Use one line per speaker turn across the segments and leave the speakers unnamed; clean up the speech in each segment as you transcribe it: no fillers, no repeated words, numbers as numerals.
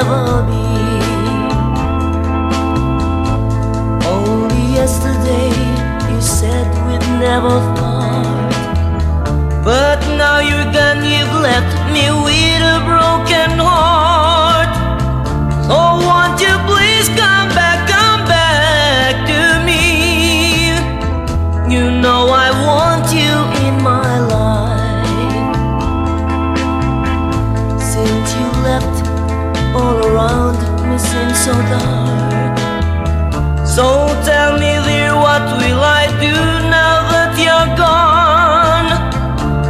never be. Only yesterday you said we'd never part, but now you're gone, you've left me with a broken heart. So won't you please come back to me? You know I want you in my life. Since you left, all around me seems so dark. So tell me dear, what will I do now that you're gone?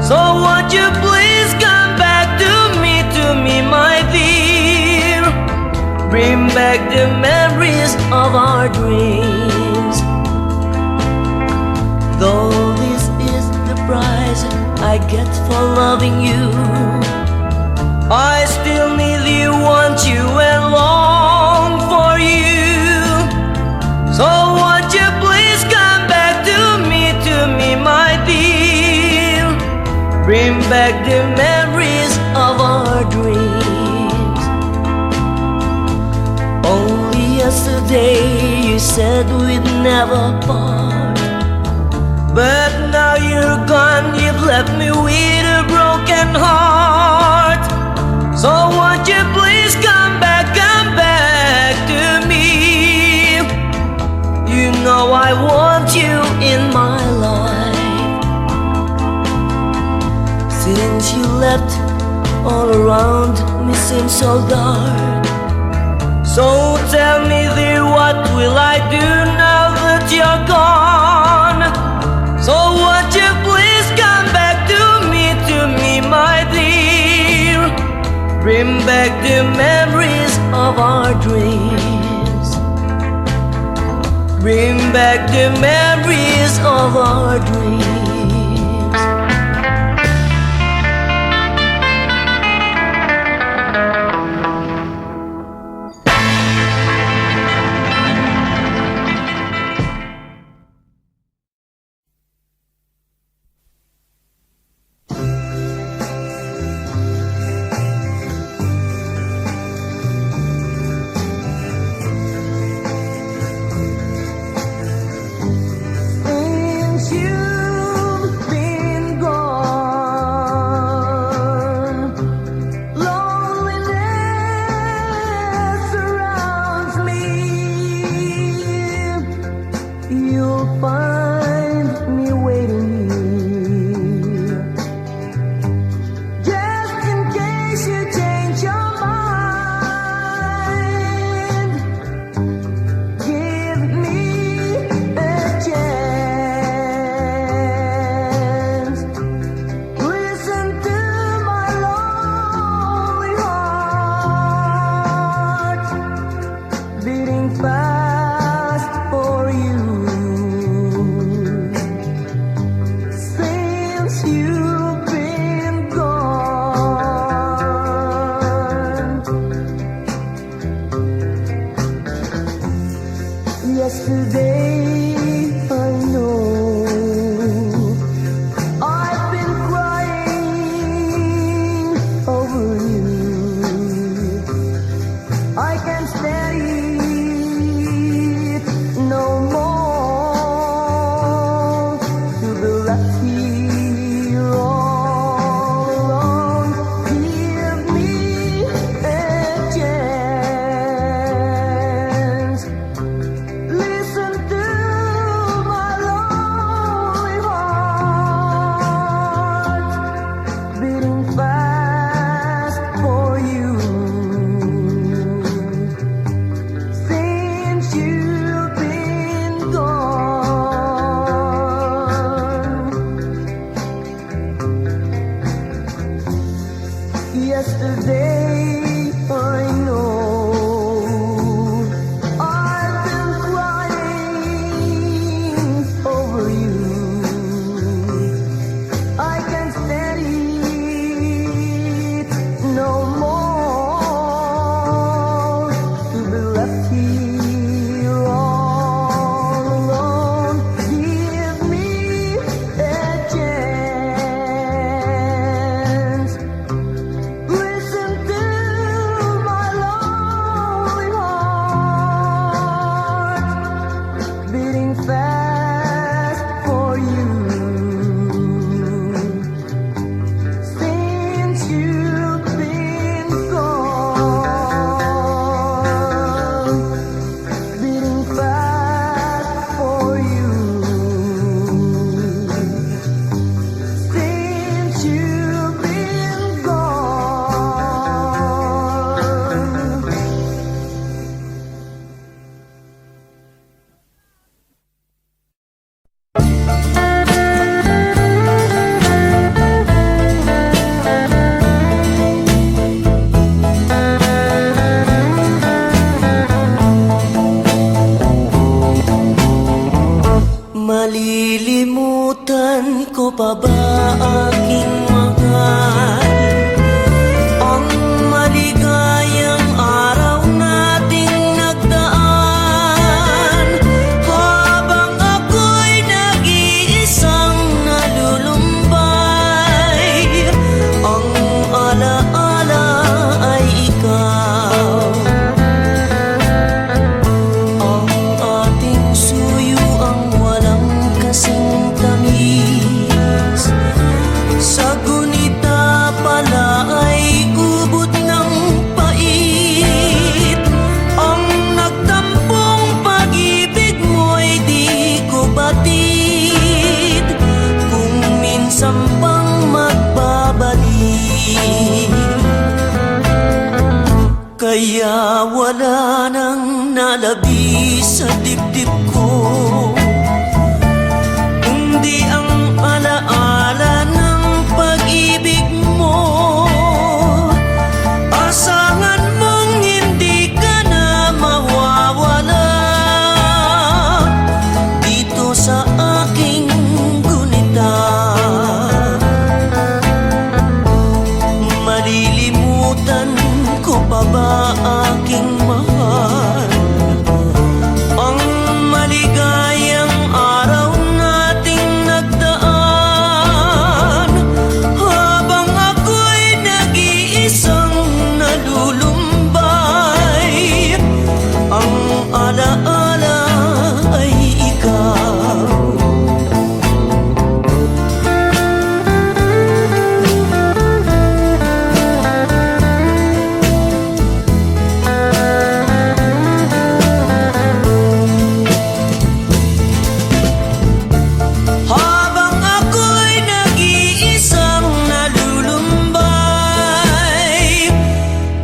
So won't you please come back to me my dear? Bring back the memories of our dreams. Though this is the price I get for loving you, I still need you, want you, and long for you. So won't you please come back to me my dear? Bring back the memories of our dreams. Only yesterday you said we'd never part, but now you're gone, you've left me with a broken heart. So won't you please come back to me? You know I want you in my life. Since you left, all around me seems so dark. So tell me dear, what will I do now that you're gone? So won't you please come back to me my dear? Bring back the memories of our dreams. Bring back the memories of our dreams.
Listen
pa ba aking mahal? Ang maligayang araw nating nagdaan, habang ako'y nag-iisang nalulumbay. Ang alaala ay ikaw, ang ating suyo ang walang kasing tamis. Sa gunita pala ay ubod ng pait. Ang nagtampong pag-ibig mo'y di ko batid, kung minsan pang magbabalik. Kaya wala nang nalabi sa dibdib ko, kundi ang alaala ng pag-ibig mo. Asahan mong hindi ka na mawawala dito sa aking gunita. Malilimutan ko pa ba aking mahal? Ang maligayang araw nating nagdaan, habang ako'y nag-iisang nalulumbay. Ang alaala ay ikaw. Habang ako'y nag-iisang nalulumbay,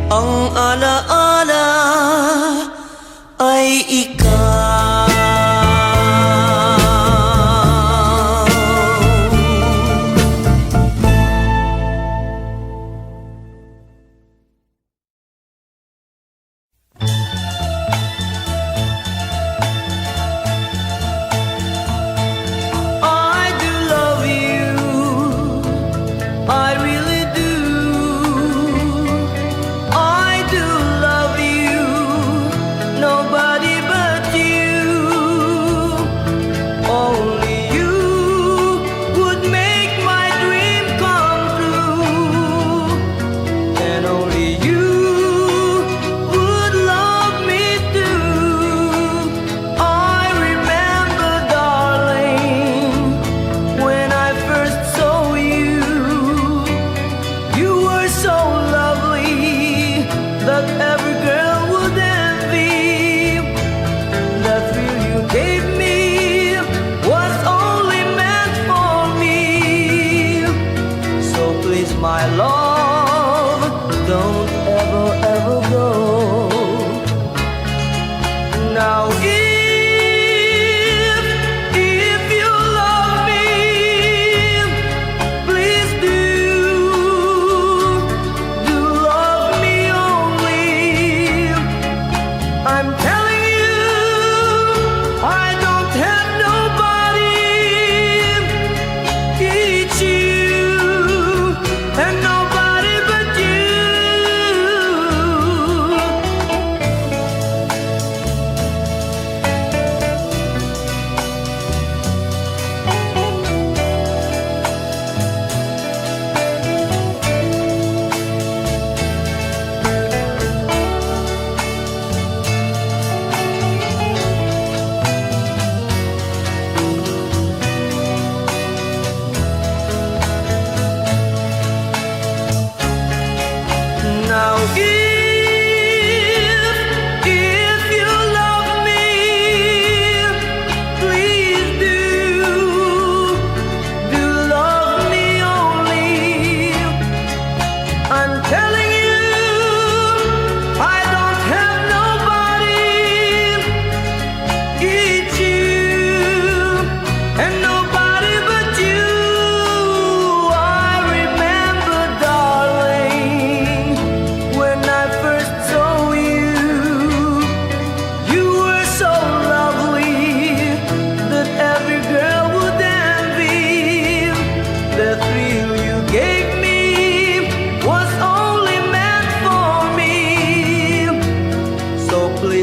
ang alaala ay ikaw. I do love you, I really do. I do love you, nobody but you.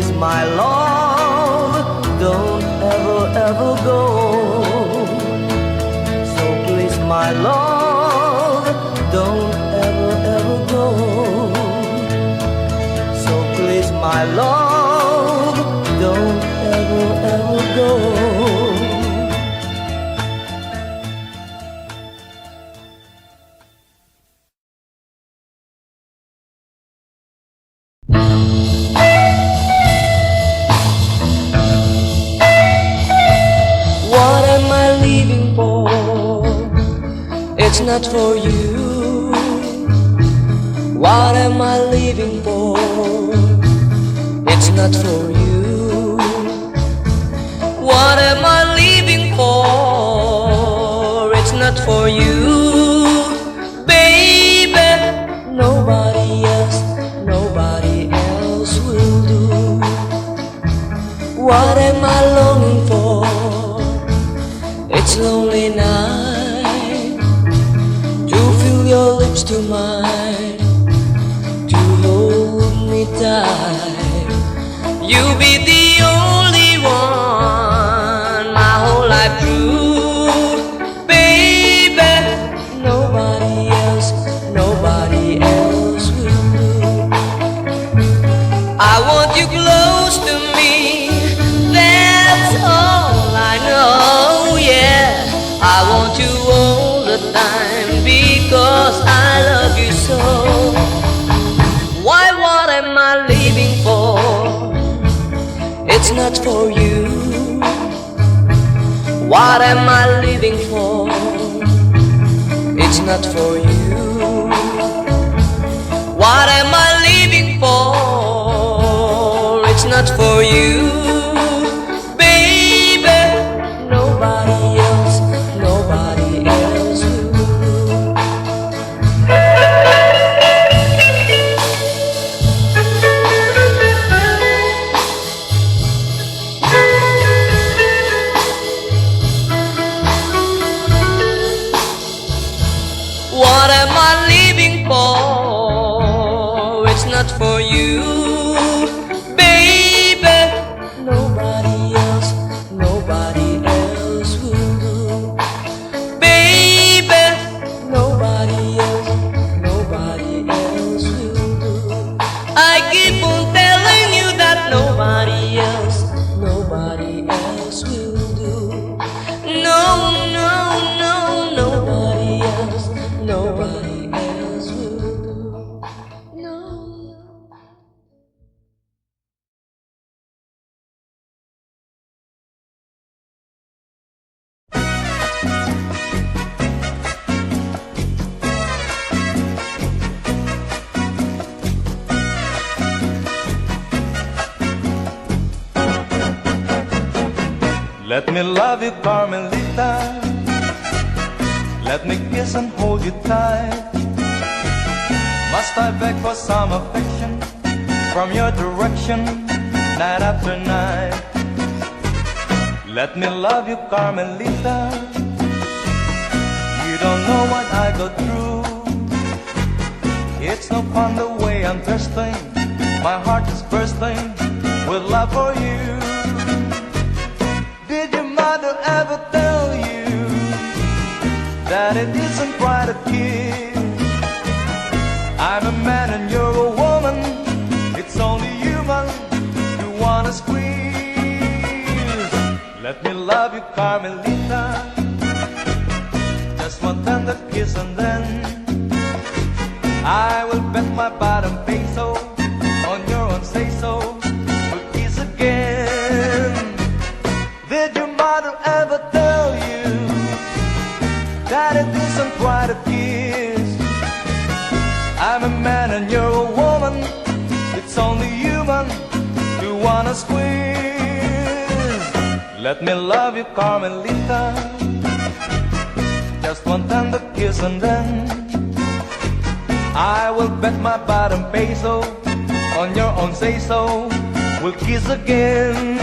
please, my love, don't ever, ever go. So please, my love, don't ever, ever go. So please, my love, don't ever, ever go. What am I living for? It's not for you. What am I living for? It's not for you. What am I living for? It's not for you, baby. Nobody else will do. What am I longing for? It's lonely night to feel your lips to mine, to hold me tight. You'll be the only one my whole life through, baby. Nobody else will do. I want you close to me, that's all I know, yeah. I want you all the time because I love you so. Why, what am I living for? It's not for you. What am I living for? It's not for you. What am I living for? It's not for you, baby. Nobody else will do. What am I living for? It's not for you, baby. Nobody else will do. Baby, nobody else will do. I keep on telling you that nobody else will do. No, nobody else will do. No.
Let me love you, Carmelita. Let me kiss and hold you tight. Must I beg for some affection from your direction, night after night? Let me love you, Carmelita. You don't know what I go through. It's no fun the way I'm thirsting. My heart is bursting with love for you. Did your mother ever tell you that it isn't right to kiss? I'm a man and you're a woman. It's only human you wanna squeeze. Let me love you, Carmelita. Just one tender kiss and then I will bet my bottom peso on your own say-so. We'll kiss again. Did your mother ever tell you that it isn't right to kiss? I'm a man and you're a woman. It's only human you wanna squeeze. Let me love you, Carmelita. Just one tender kiss and then I will bet my bottom peso on your own say-so. We'll kiss again.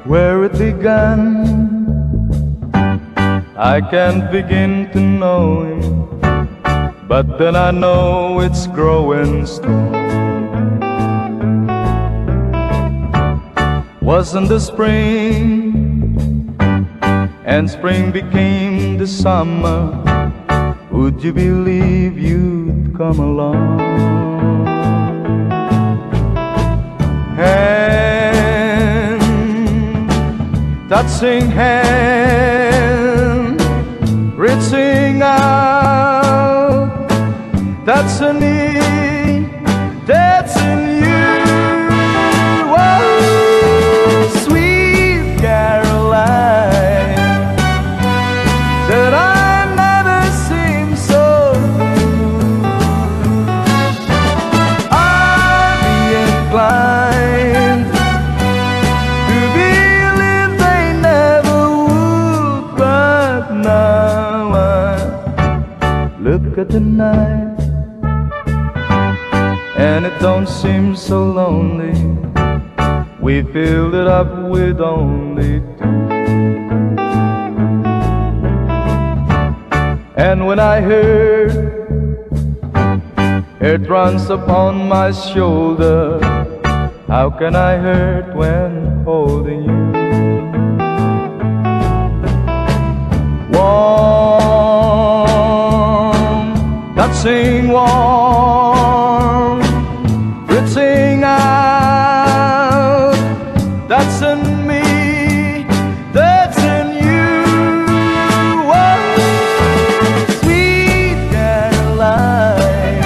Where it began, I can't begin to know him, but then I know it's growing strong. Wasn't the spring, and spring became the summer, would you believe you'd come along? Touching hand, reaching out, that's a need, that's in you. Oh, sweet Caroline, that I never seem so blue. I'd be inclined to believe they never would, but now I look at the night and it don't seem so lonely. We filled it up with only two. And when I heard it runs upon my shoulder, how can I hurt when holding you? Warm, touching warm, reaching out, that's in me, that's in you. Oh, sweet Caroline,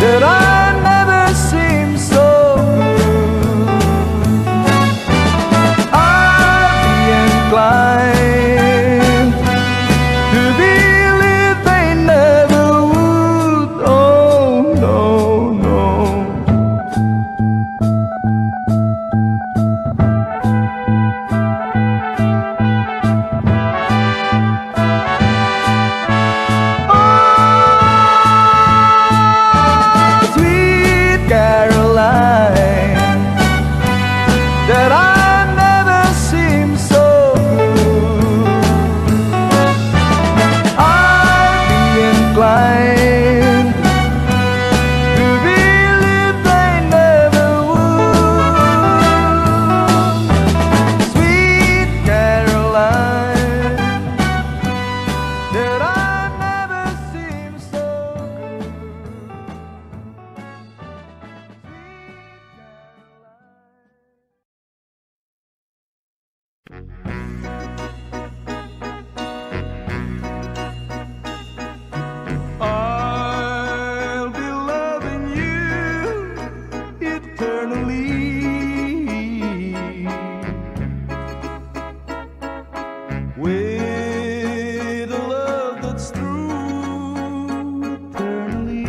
that I never seem so blue. I'd be inclined to believe they never would. Oh, no, no. Sweet Caroline, that I never seem so blue. I'd be inclined to believe they never would. Sweet Caroline, that I never seem so good. I'll be loving you eternally, with a love that's true eternally.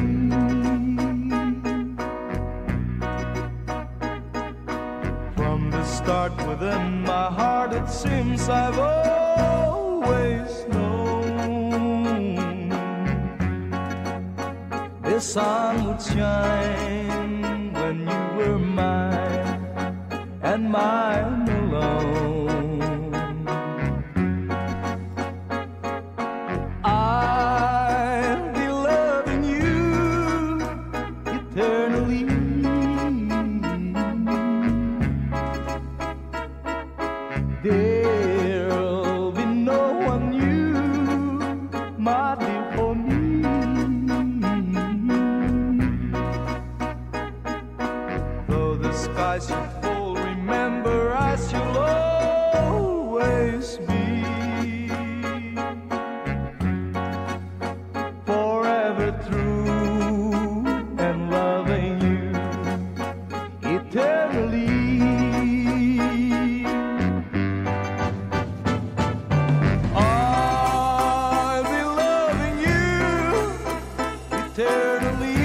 From the start within my heart, it seems I've always known the sun would shine when you were mine and mine alone. I'll be loving you eternally. There'll be no one new, my dear, for me. Though the skies should fall, remember I shall always be forever true and loving you eternally. I'll be loving you eternally.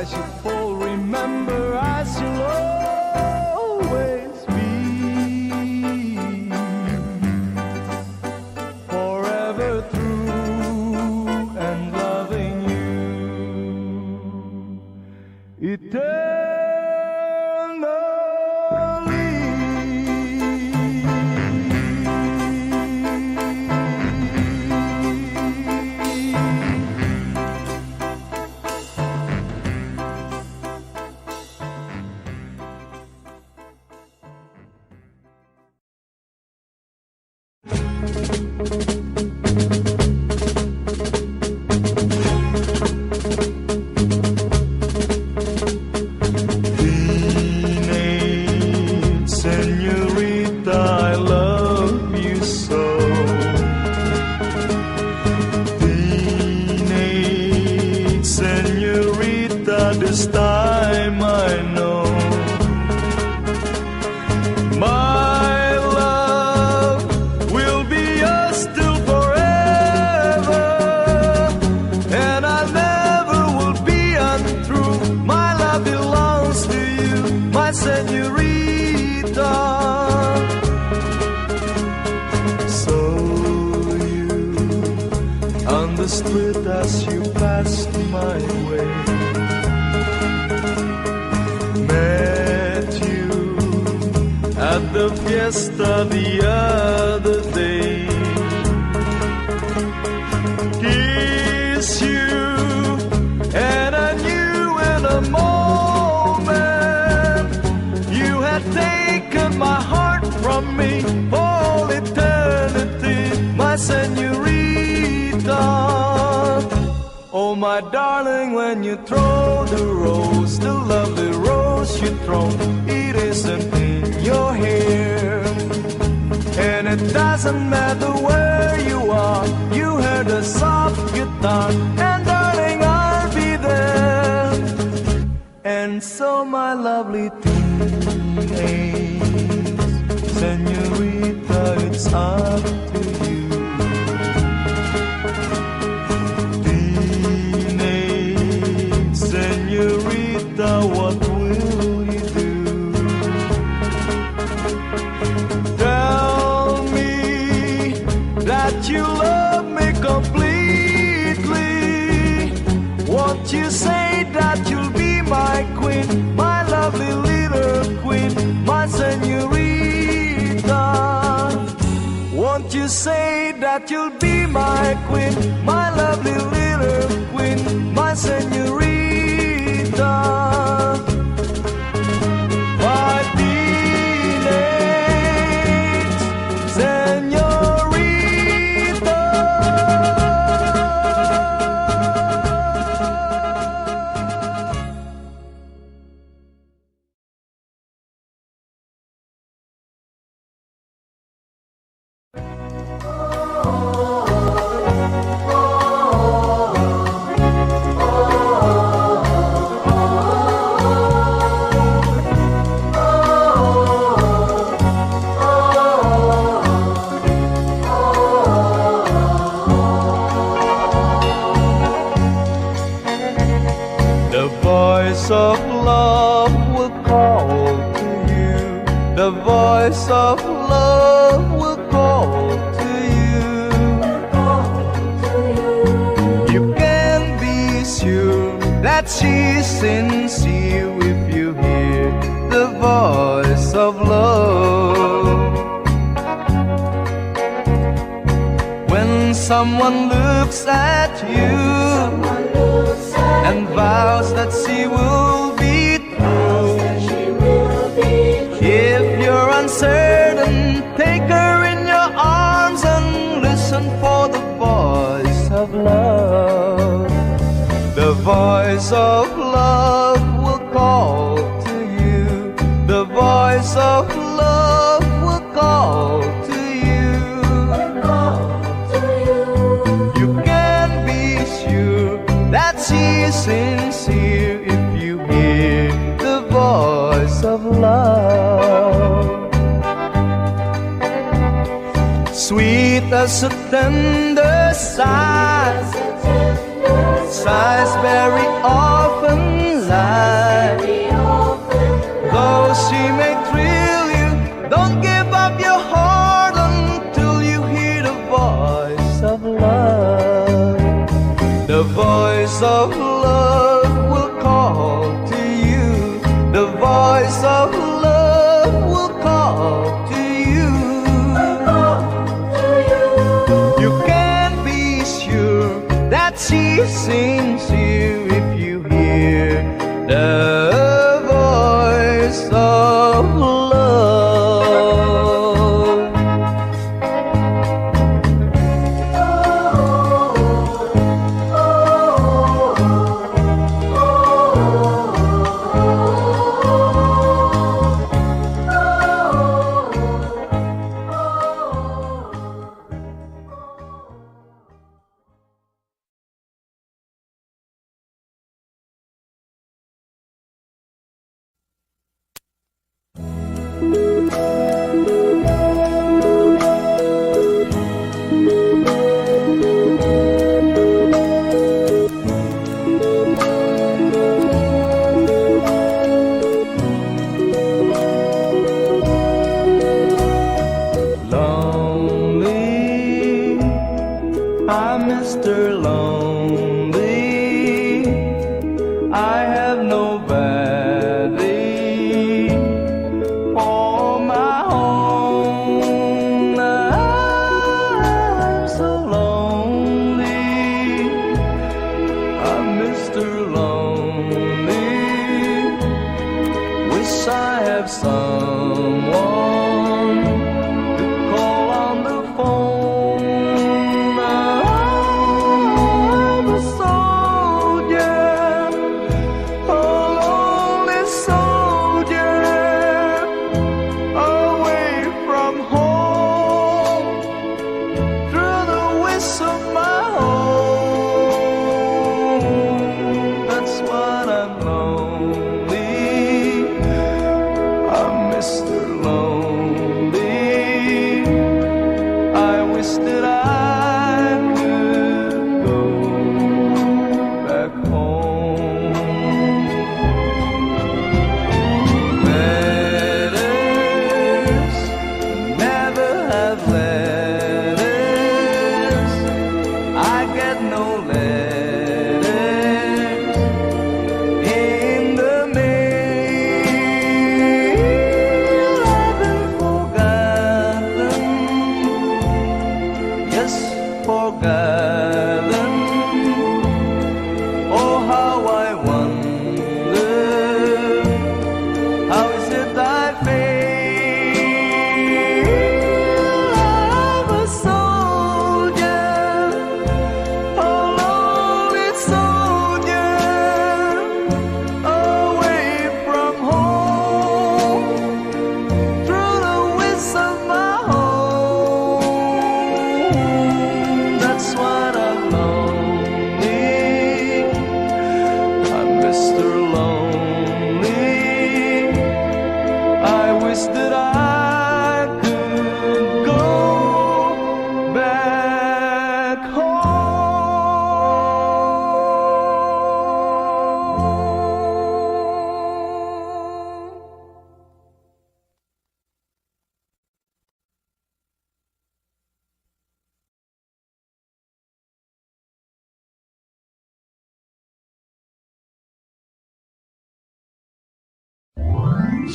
I should fall, remember I shall always be forever true and loving you Teenage señorita, I love you so. Teenage señorita, this time I know my love will be yours till forever, and I never will be untrue. My love belongs to you, my señorita. So you understood as you passed my way, met you at the fiesta the other day, kiss you, and I knew in a moment you had taken my heart from me for all eternity, my señorita. Oh, my darling, when you throw the rose, the lovely rose you throw, it isn't in your hair. And it doesn't matter where you are, you heard a soft guitar, and darling, I'll be there. And so, my lovely teenage señorita, it's up to you. Teenage señorita, what will you do? Tell me that you love me completely. Won't you say that you'll be my queen, my lovely little queen, my señorita? Won't you say that you'll be my queen, my lovely little queen, my señorita? My teenage señorita. The voice of love will call to you. The voice of love will call to you. You can be sure that she's sincere if you hear the voice of love. When someone looks at you and vows that she will be true. If you're uncertain, take her in your arms and listen for the voice of love. The voice of love will call to you. The voice of love will call to you. You can be sure that she is sincere if you hear the voice of love. Sweet as a tender sigh, sighs very often The voice of love will call to you. The voice of love will call to you. You can be sure that she sings you if you hear the voice of love. I'm Mr. Lonely. I have nobody for my own. I'm so lonely. I'm Mr. Lonely. Wish I have someone to call on the phone.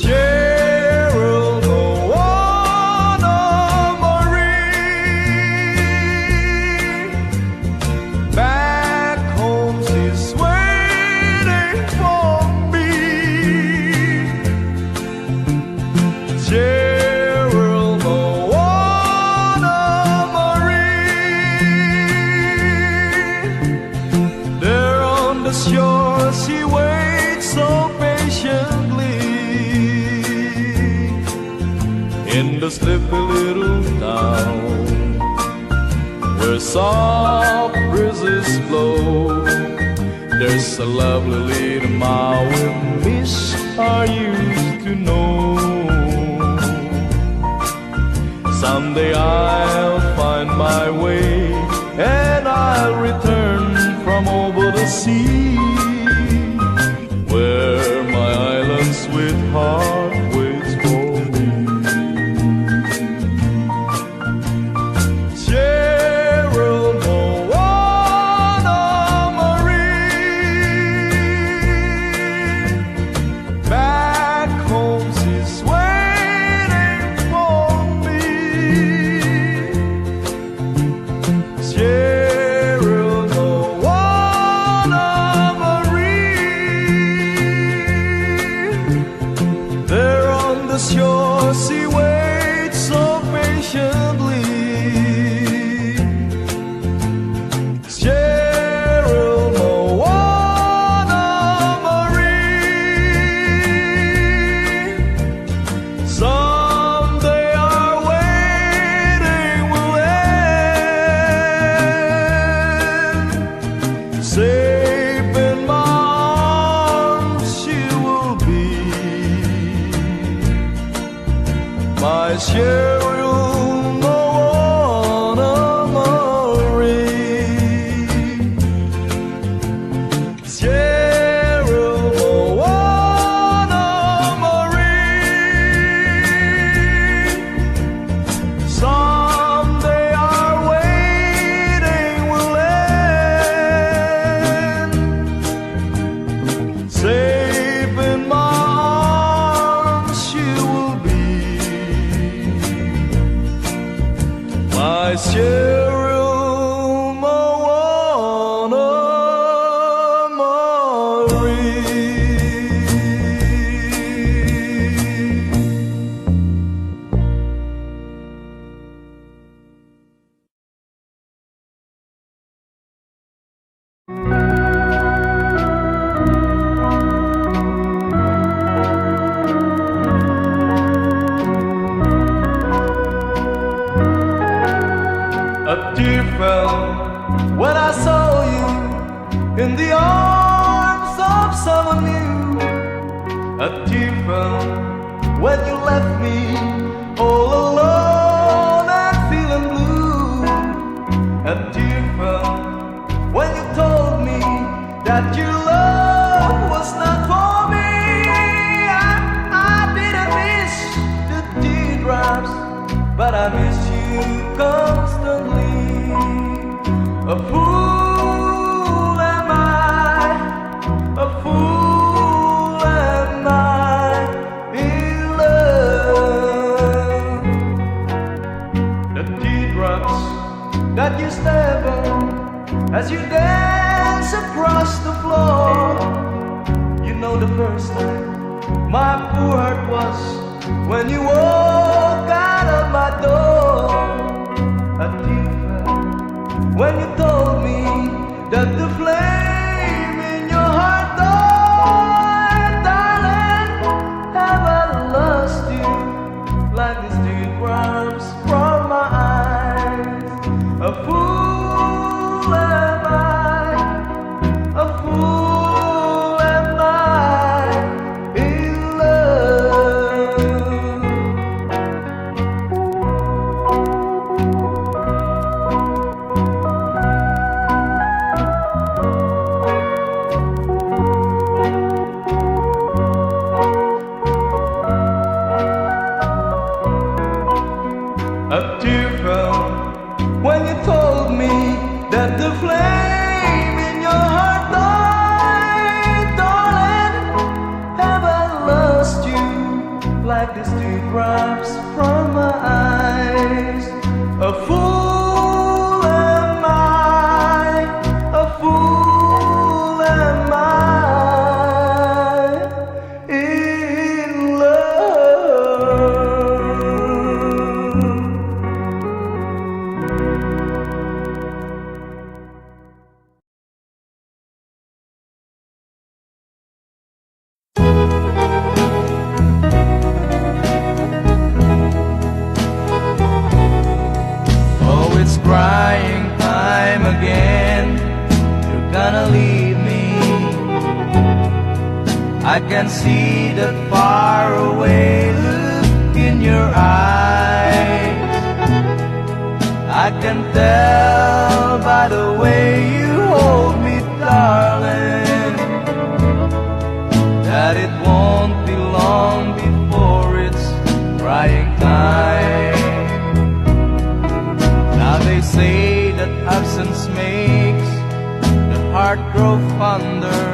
Cheryl, the one of Marie. Back home she's waiting for me. Cheryl, the one of Marie. There on the shore she waits so patiently. In the sleepy little town where soft breezes blow, there's a lovely little mile where Miss I used to know. Someday I'll find my way and I'll return from over the sea, where my island sweetheart waits for me. Cheryl, the one of Cheryl Montgomery. Cheryl Montgomery. Someday our waiting will end. Safe in my arms she will be. My Cheryl Montgomery. A tear fell when I saw you in the arms of someone new. A tear fell when you left me all alone and feeling blue. A tear fell when you told me that your love was not for me. I didn't miss the teardrops, but I miss you constantly. A fool am I, a fool am I in love. The teardrops that you step on as you dance across the floor. You know the first time my poor heart was when you walk out of my door. A tear fell when you told me that the flame in your heart died. Darling, have I lost you like these teardrops from my eyes? A fool am I, a fool am I in love. A tear fell when you told me that the flame in your heart died. Darling, have I lost you like these teardrops from my eyes? A fool am I, a fool am I in love. Oh, it's crying time again. You're gonna leave me. I can see that faraway look in your eyes. I can tell by the way you hold me, darling, that it won't be long before it's crying time. Now they say that absence makes the heart grow fonder,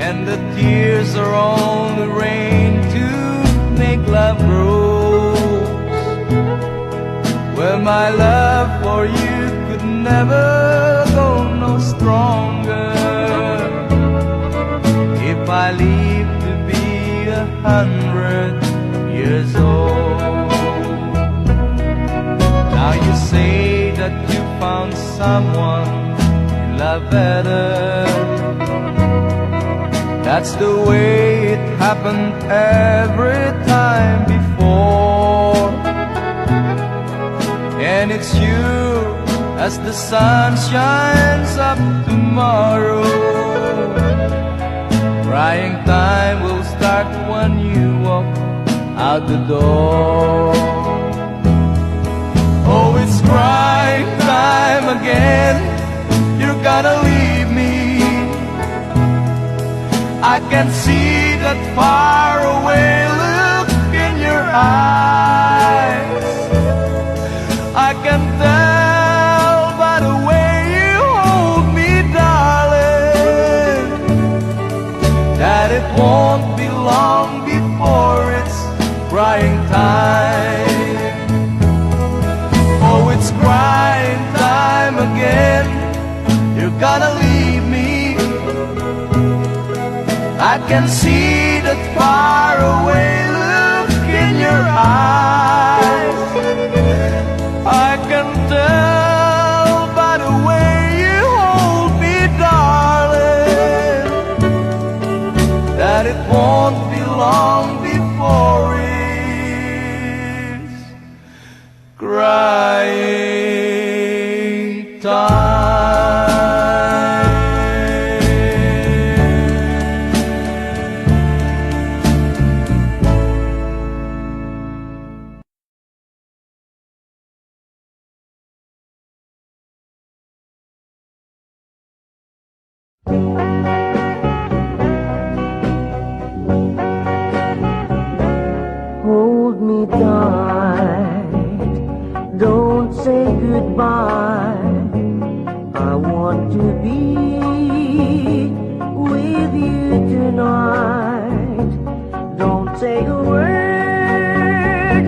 and the tears are only rain to make love grows. Well, my love for you could never go no stronger if I live to be 100 years old. Now you say that you found someone you love better. That's the way it happened every time before. And it's you as the sun shines up tomorrow. Crying time will start when you walk out the door. Oh, it's crying time again. You're gonna leave me. I can see that far away look in your eyes. I can tell by the way you hold me, darling, that it won't be long before it's crying time. Oh, it's crying time again. You're gonna leave me. I can see that far away look in your eyes. I can tell by the way you hold me, darling, that it won't be long before it's crying time.
Hold me tight, don't say goodbye. I want to be with you tonight. Don't say a word,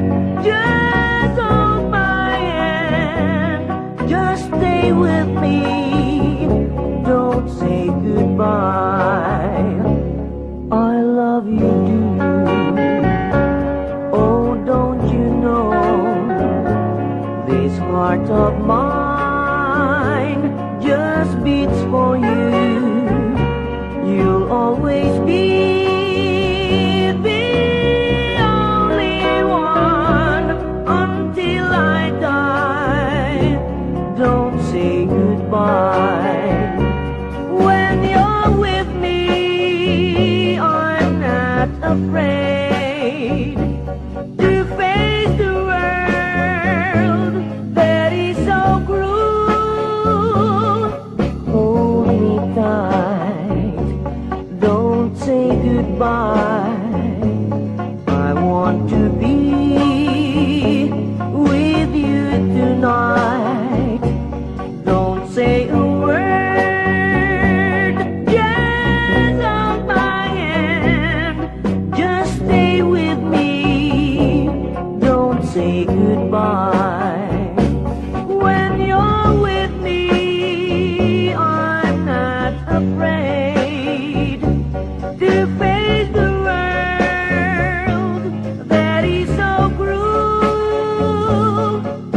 just hold my hand. Just stay with me, don't say goodbye. I love you, this heart of mine just beats for you. You'll always be the only one until I die. Don't say goodbye. When you're with me, I'm not afraid to face the world that is so cruel. Hold me tight, don't say goodbye. I want to be with you tonight. Don't say a word, just hold my hand. Just stay with me, don't say goodbye. When you're with me, I'm not afraid to face the world that is so cruel.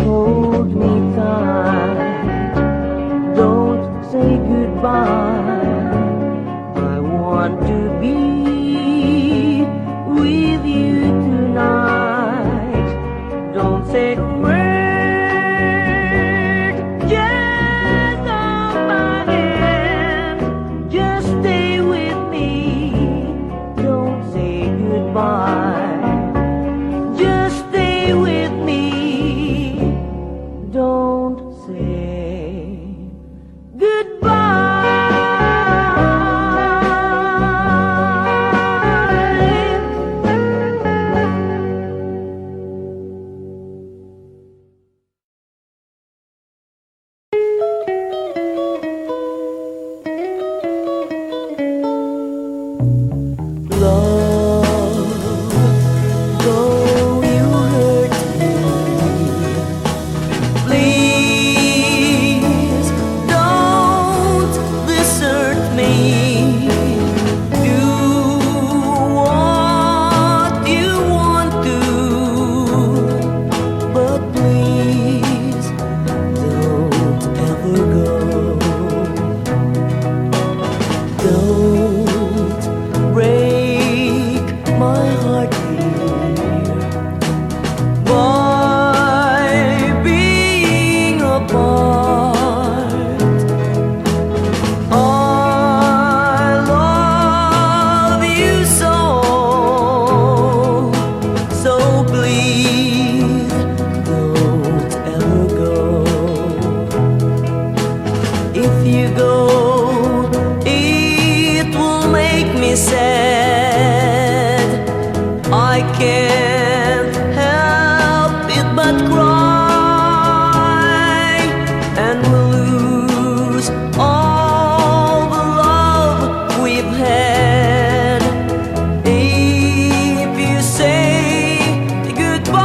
Hold me tight, don't say goodbye. I want to be with you tonight. Don't say a word, just hold my hand. Just stay with me, don't say goodbye. Just stay with me, don't say goodbye. you go, it will make me sad. I can't help it but cry, and we'll lose all the love we've had if you say goodbye.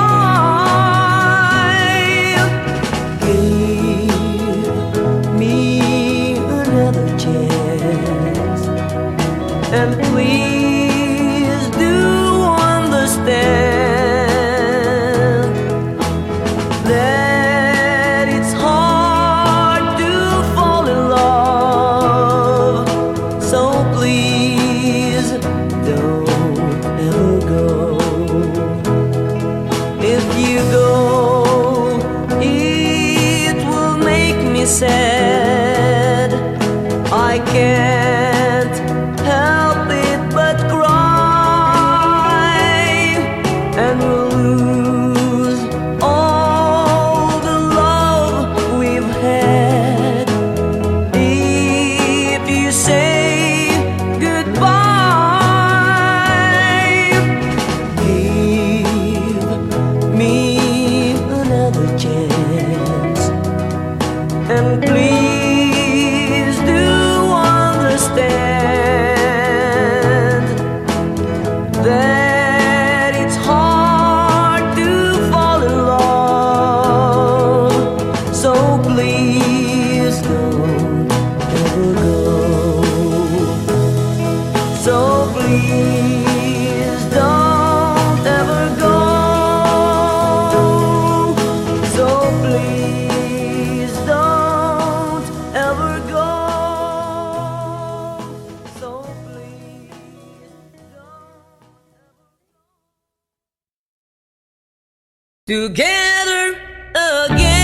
Give me another chance, and please do understand that it's hard to fall in love. So please don't ever go. If you go, it will make me sad. I can't help it but cry, and we'll lose all the love we've had if you say goodbye. Give me another chance, and please do understand that it's hard to fall in love. So please don't ever go. So please don't ever go. So please don't ever go. So please don't. Together again,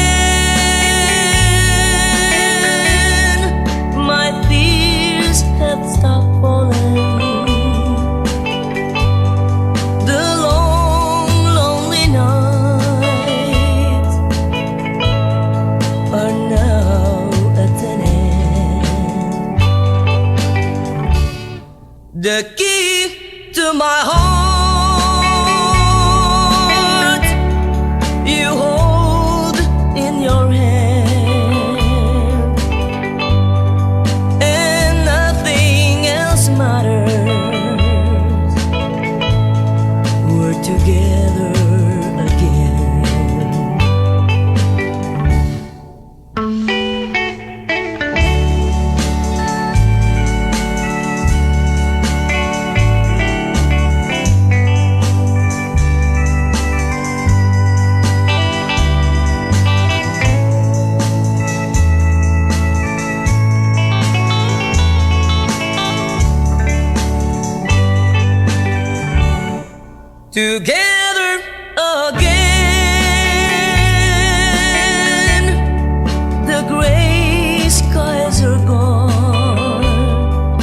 my tears have stopped falling. The long, lonely nights are now at an end. The key to my heart you hold in your hand, and nothing else matters. We're together again. Together again, the gray skies are gone.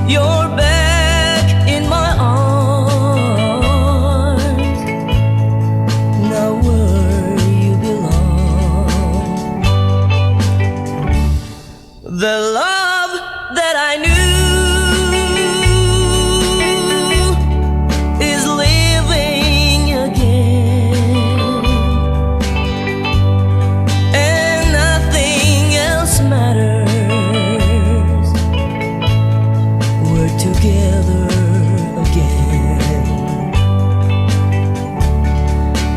You're back in my arms, now where you belong. The love that I knew is living again, and nothing else matters. We're together again,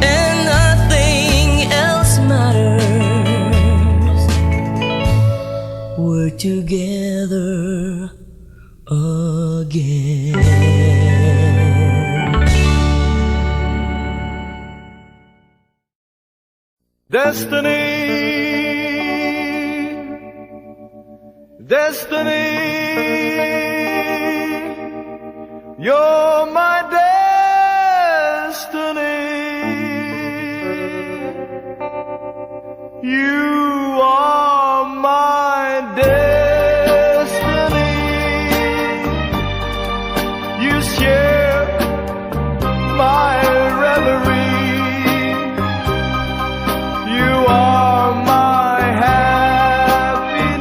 and nothing else matters. We're together again.
Destiny, destiny, you're my destiny. You are my destiny. You share my reverie. You are my happy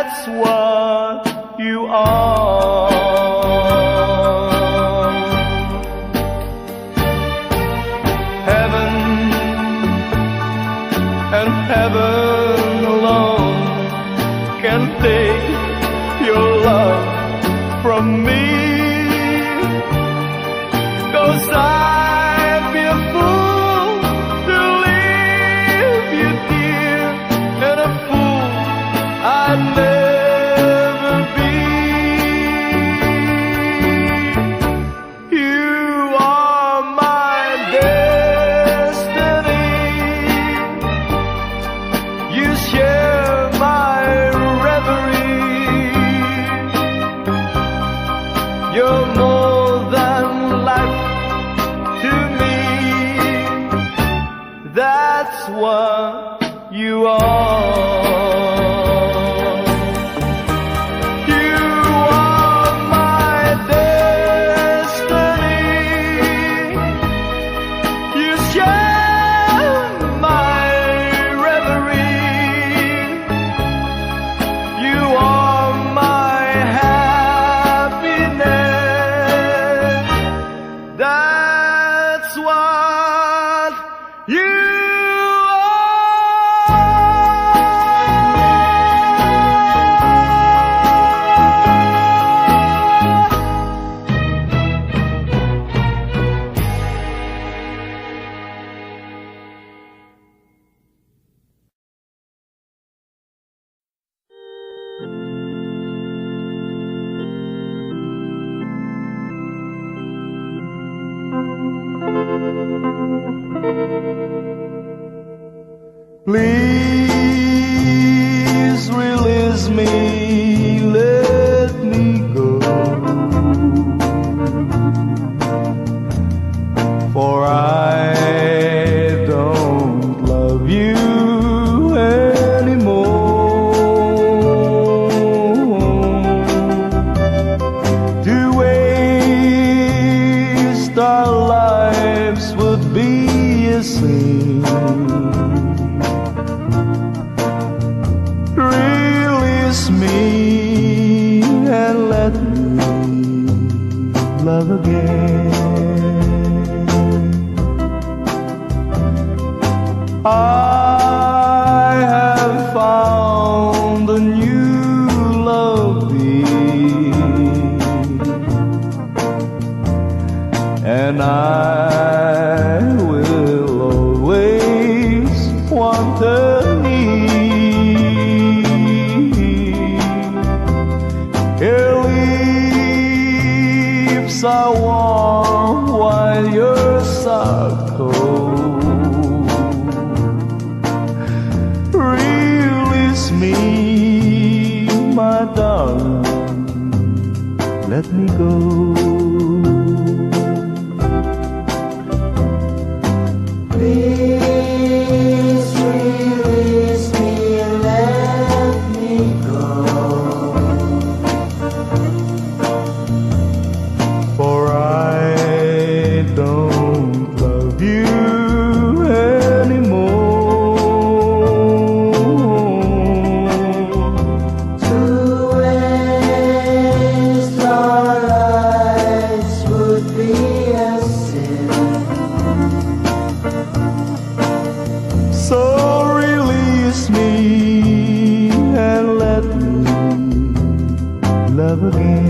That's what you are. Heaven and heaven alone can take your love from me. 'Cause I'd be a fool to leave you, dear, and a fool I'd never be. You are my destiny. You share my reverie. You're more than life to me. That's what you are. You are my destiny. You share my reverie. You are my happiness. That's what you are. Please release me, let me go, for I don't love you anymore. To waste our lives would be a sin. Release me and let me love again. I have found a new love, dear, and I will always want her near. Her lips are warm while yours are cold. Release me, my darling, let me go.
Please release me and let me go.
For I don't love you anymore.
To waste our lives would be a sin.
So release me and let me love again.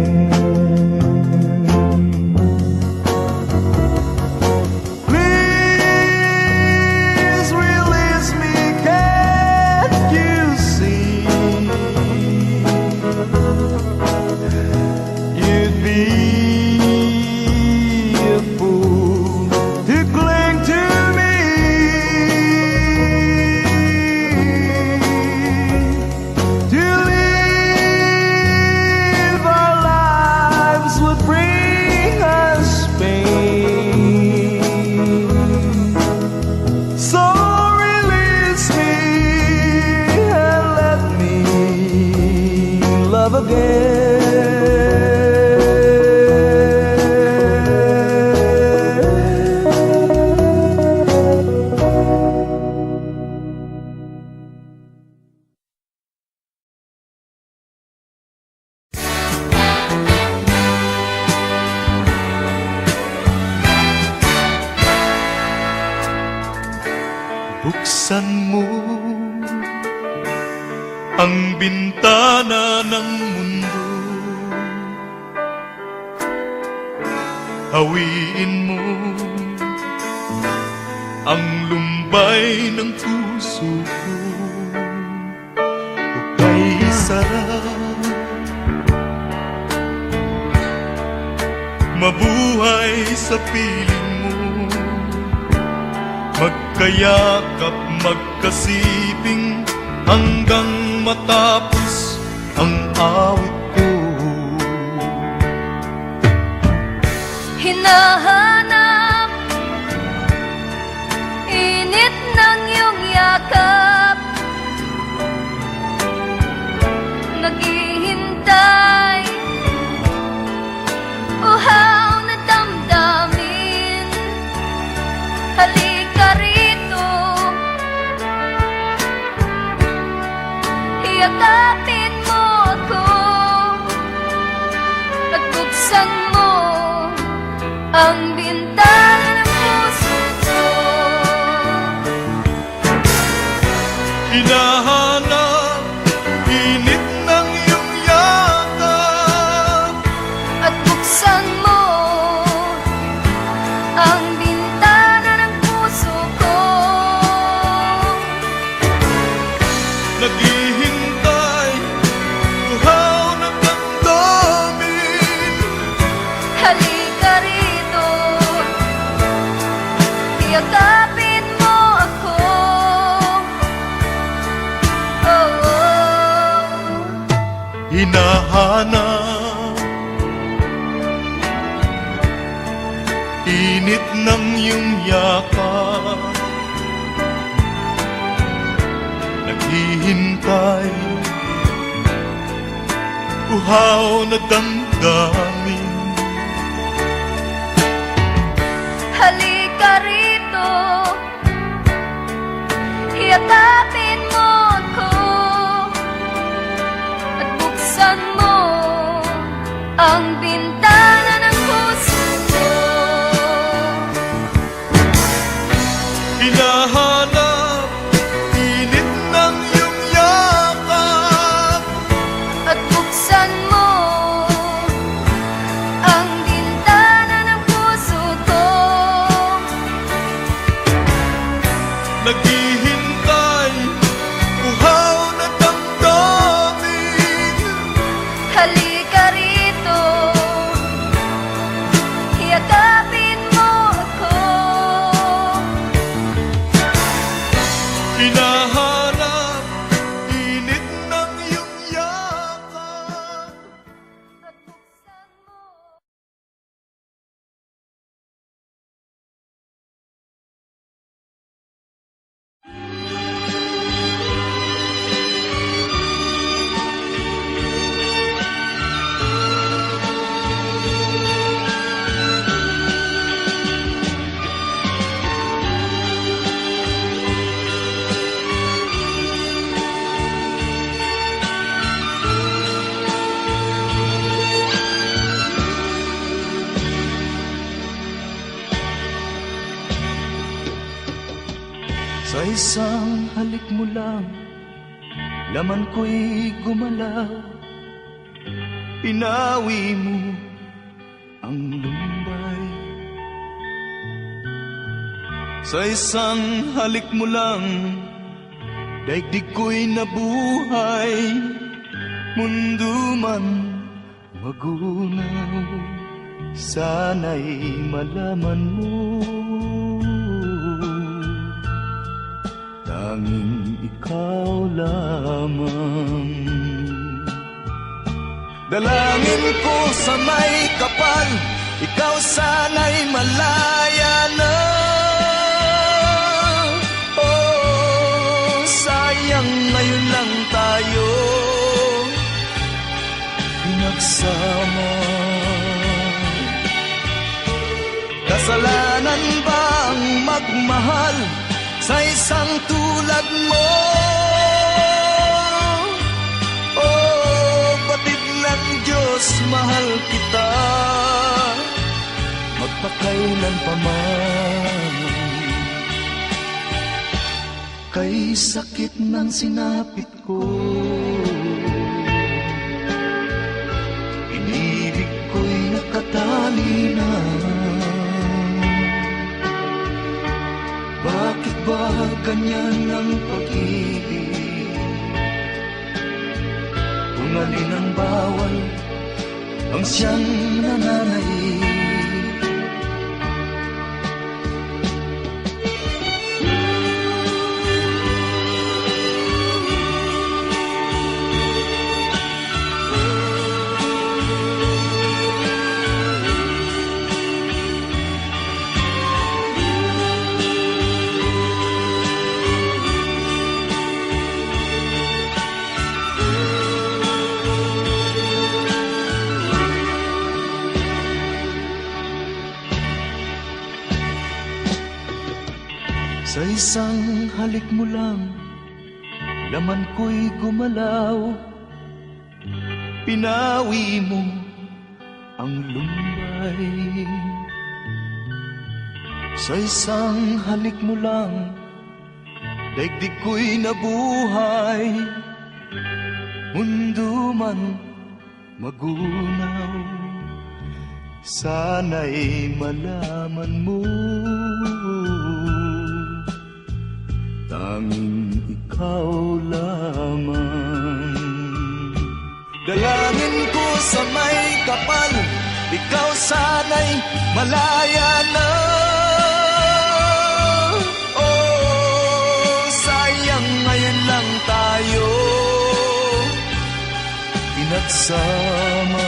Please release me, can't you see? You'd be a fool to cling to me. To live our lives would bring us pain. So release me and let me love again.
buksan mo ang bintana ng mundo. Hawiin mo ang lumbay ng puso ko. Ukay sarap mabuhay sa piling mo, magkayakap, magkasiping hanggang matapos ang awit ko.
Hinahanap init ng iyong yakap, naghihintay uhaw na damdamin. Halika rito, yakapin mo ako at buksan mo ang bintana ng puso ko.
Hinahanap init ng iyong yakap
At buksan mo ang bintana ng puso ko.
naghihintay, uhaw na damdamin.
Halika rito, yakapin mo ako. Oh, oh.
Hinahanap init ng iyong yakap, naghihintay, uhaw na damdamin.
Halika rito, yakapin mo ako at buksan mo ang bintana ng puso ko.
Hinahanap init ng iyong yakap,
At buksan mo ang bintana ng puso ko.
naghihintay, uhaw na damdamin.
Halika rito, yakapin mo ako.
Hinahanap init ng iyong yakap.
At buksan mo.
Sa isang halik mo lang, laman ko'y gumalaw. Pinawi mo ang lumbay. Sa isang halik mo lang, daigdig ko'y nabuhay. Mundo man magunaw, sana'y malaman mo. Tanging ikaw lamang. Dalangin ko sa may kapal, ikaw sana'y malaya na. Oh, sayang ngayon lang tayo pinagsama. Kasalanan bang magmahal sa isang tulad mo? Oh, batid ng Diyos, mahal kita magpakailan pa man.
Kay sakit ng sinapit ko, inibig ko'y nakatali na. Bakit ba ganyan ang pag-ibig? Kung alin ang bawal, ang siyang nananaig. Sa isang halik mo lang, laman ko'y gumalaw. Pinawi mo ang lumbay. Sa isang halik mo lang, daigdig ko'y nabuhay. Mundo man magunaw, sana'y malaman mo, tanging ikaw lamang. Dalangin ko sa may kapal, ikaw sana'y malaya na. Oh, sayang ngayon lang tayo pinagsama.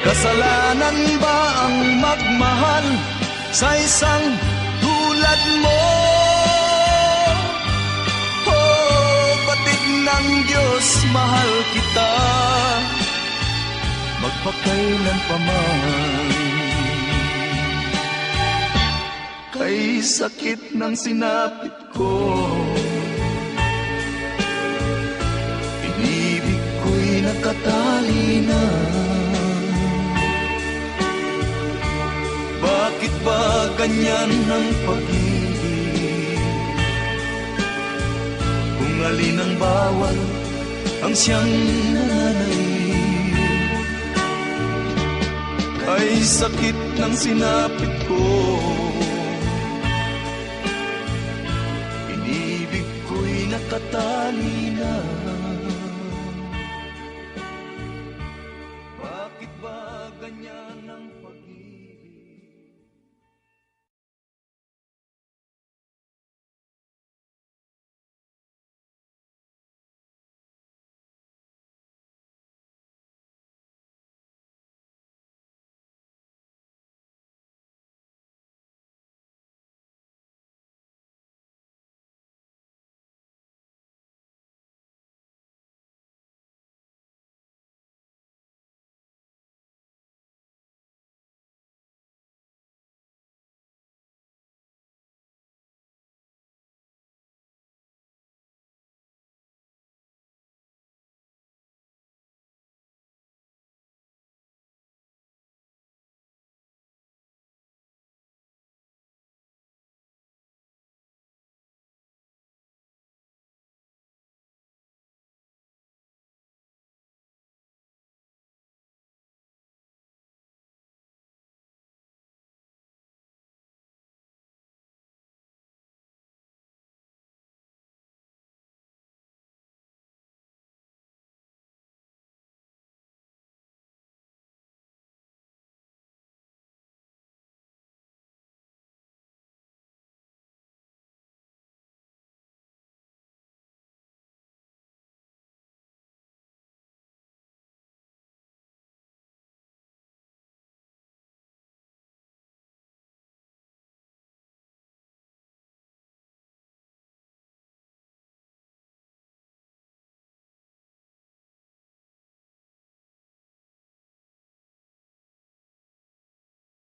Kasalanan ba ang magmahal sa isang tulad mo? Oh, batik ng Diyos, mahal kita magpakailan pa man. Kay sakit ng sinapit ko, inibig ko'y nakatali na. Bakit ba ganyan ang pag-ibig? Kung alin ang bawal, ang siyang nananaig. Kay sakit ng sinapit ko, inibig ko'y nakatali